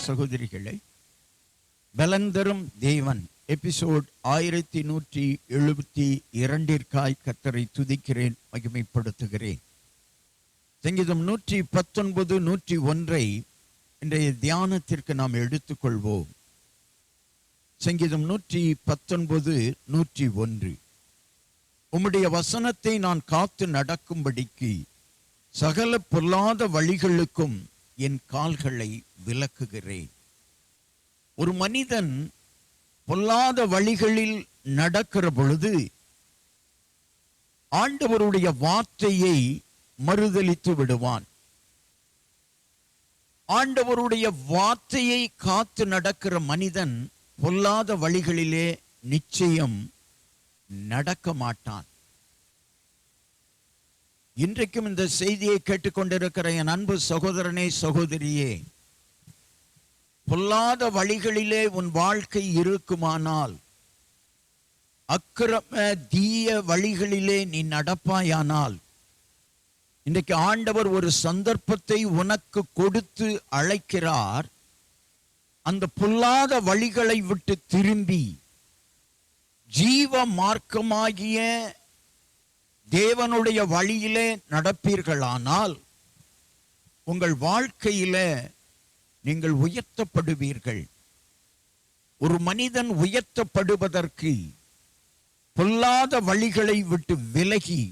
சகோதரிகளே, பலந்தரும் தேவன் எபிசோட் 1172 கர்த்தரை துதிக்கிறேன், மகிமைப்படுத்துகிறேன். சங்கீதம் 119, 101 இன்றைய தியானத்திற்கு நாம் எடுத்துக்கொள்வோம். சங்கீதம் 119, 101. உம்முடைய வசனத்தை நான் காத்து நடக்கும்படிக்கு சகல பொல்லாத வழிகளுக்கும் என் கால்களை விலக்குகிறேன். ஒரு மனிதன் பொல்லாத வழிகளில் நடக்கிற பொழுது ஆண்டவருடைய வார்த்தையை மறுதலித்து விடுவான். ஆண்டவருடைய வார்த்தையை காத்து நடக்கிற மனிதன் பொல்லாத வழிகளிலே நிச்சயம் நடக்க மாட்டான். இன்றைக்கும் இந்த செய்தியை கேட்டுக்கொண்டிருக்கிற என் அன்பு சகோதரனே, சகோதரியே, பொல்லாத வழிகளிலே உன் வாழ்க்கை இருக்குமானால், அக்கிரம தீய வழிகளிலே நீ நடப்பாயானால், இன்றைக்கு ஆண்டவர் ஒரு சந்தர்ப்பத்தை உனக்கு கொடுத்து அழைக்கிறார். அந்த பொல்லாத வழிகளை விட்டு திரும்பி ஜீவ மார்க்கமாகிய தேவனுடைய வழியிலே நடப்பீர்களானால் உங்கள் வாழ்க்கையில நீங்கள் உயர்த்தப்படுவீர்கள். ஒரு மனிதன் உயர்த்தப்படுவதற்கு பொல்லாத வழிகளை விட்டு விலகி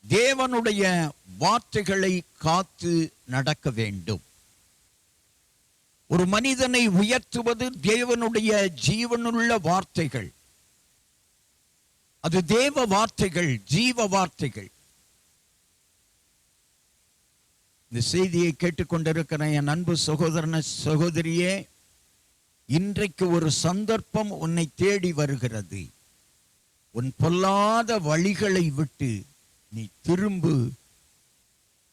தேவனுடைய வார்த்தைகளை காத்து நடக்க வேண்டும். ஒரு மனிதனை உயர்த்துவது தேவனுடைய ஜீவனுள்ள வார்த்தைகள். அது தேவ வார்த்தைகள், ஜீவ வார்த்தைகள். இந்த செய்தியை கேட்டுக்கொண்டிருக்கிற என் அன்பு சகோதரன, சகோதரியே, இன்றைக்கு ஒரு சந்தர்ப்பம் உன்னை தேடி வருகிறது. உன் பொல்லாத வழிகளை விட்டு நீ திரும்பு.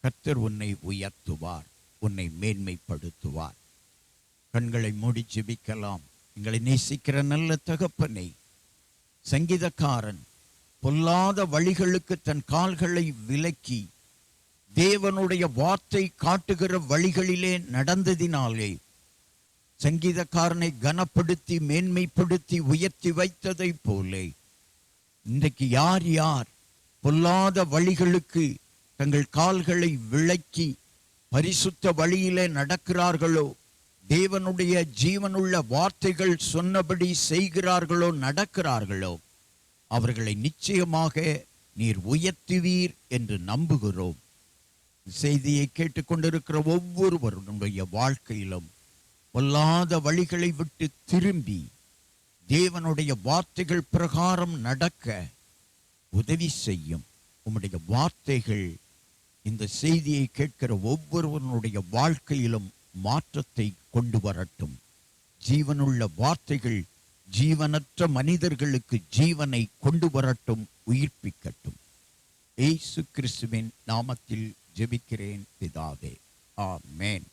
கர்த்தர் உன்னை உயர்த்துவார், உன்னை மேன்மைப்படுத்துவார். கண்களை மூடி ஜெபிக்கலாம். எங்களை நேசிக்கிற நல்ல தகப்பனை, சங்கீதக்காரன் பொல்லாத வழிகளுக்கு தன் கால்களை விலக்கி தேவனுடைய வார்த்தை காட்டுகிற வழிகளிலே நடந்ததினாலே சங்கீதக்காரனை கனப்படுத்தி மேன்மைப்படுத்தி உயர்த்தி வைத்ததை போலே இன்றைக்கு யார் யார் பொல்லாத வழிகளுக்கு தங்கள் கால்களை விலக்கி பரிசுத்த வழியிலே நடக்கிறார்களோ, தேவனுடைய ஜீவனுள்ள வார்த்தைகள் சொன்னபடி செய்கிறார்களோ, நடக்கிறார்களோ, அவர்களை நிச்சயமாக நீர் உயர்த்துவீர் என்று நம்புகிறோம். செய்தியை கேட்டுக்கொண்டிருக்கிற ஒவ்வொருவருடைய வாழ்க்கையிலும் பொல்லாத வழிகளை விட்டு திரும்பி தேவனுடைய வார்த்தைகள் பிரகாரம் நடக்க உதவி செய்யும். உம்முடைய வார்த்தைகள் இந்த செய்தியை கேட்கிற ஒவ்வொருவனுடைய வாழ்க்கையிலும் மாற்றத்தை கொண்டு வரட்டும். ஜீவனுள்ள வார்த்தைகள் ஜீவனற்ற மனிதர்களுக்கு ஜீவனை கொண்டு வரட்டும், உயிர்ப்பிக்கட்டும். இயேசு கிறிஸ்துவின் நாமத்தில் ஜெபிக்கிறேன் பிதாவே, ஆமென்.